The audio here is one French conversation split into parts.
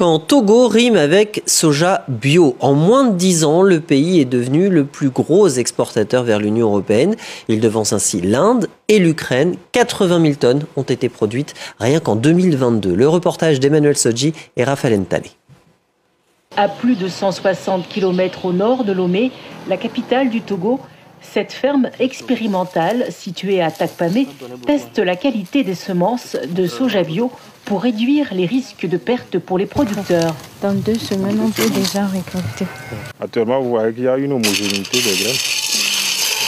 Quand Togo rime avec soja bio, en moins de 10 ans, le pays est devenu le plus gros exportateur vers l'Union européenne. Il devance ainsi l'Inde et l'Ukraine. 80 000 tonnes ont été produites rien qu'en 2022. Le reportage d'Emmanuel Sodji et Raphaël Ntale. À plus de 160 km au nord de Lomé, la capitale du Togo, cette ferme expérimentale située à Takpamé teste la qualité des semences de soja bio pour réduire les risques de perte pour les producteurs. Dans 2 semaines, on peut déjà récolter. Actuellement, vous voyez qu'il y a une homogénéité des graines.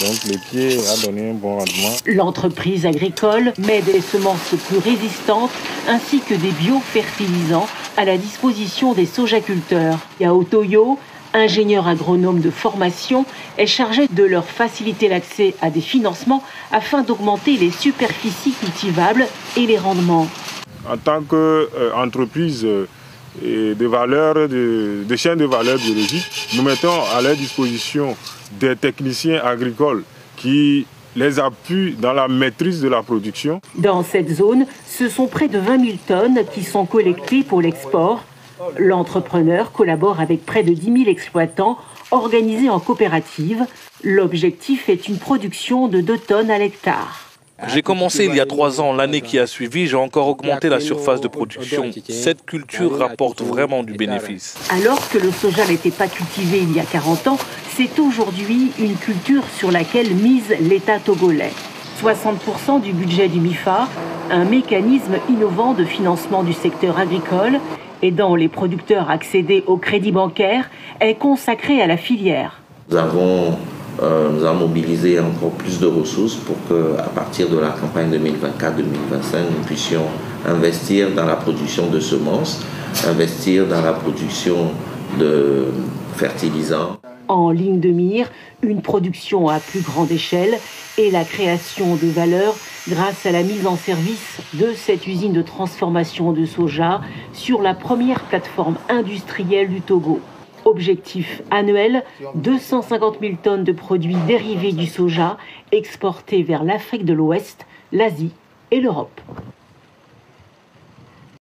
Donc le pied a donné un bon rendement. L'entreprise agricole met des semences plus résistantes ainsi que des biofertilisants à la disposition des sojaculteurs. Yao Toyo, ingénieur agronome de formation, est chargé de leur faciliter l'accès à des financements afin d'augmenter les superficies cultivables et les rendements. En tant qu'entreprise de chaîne de valeur biologique, nous mettons à leur disposition des techniciens agricoles qui les appuient dans la maîtrise de la production. Dans cette zone, ce sont près de 20 000 tonnes qui sont collectées pour l'export. L'entrepreneur collabore avec près de 10 000 exploitants organisés en coopérative. L'objectif est une production de 2 tonnes à l'hectare. J'ai commencé il y a 3 ans. L'année qui a suivi, j'ai encore augmenté la surface de production. Cette culture rapporte vraiment du bénéfice. Alors que le soja n'était pas cultivé il y a 40 ans, c'est aujourd'hui une culture sur laquelle mise l'État togolais. 60% du budget du MIFA, un mécanisme innovant de financement du secteur agricole, aidant les producteurs à accéder au crédit bancaire, est consacré à la filière. Nous avons mobilisé encore plus de ressources pour qu'à partir de la campagne 2024-2025, nous puissions investir dans la production de semences, investir dans la production de fertilisants. En ligne de mire, une production à plus grande échelle et la création de valeur grâce à la mise en service de cette usine de transformation de soja sur la première plateforme industrielle du Togo. Objectif annuel, 250 000 tonnes de produits dérivés du soja exportés vers l'Afrique de l'Ouest, l'Asie et l'Europe.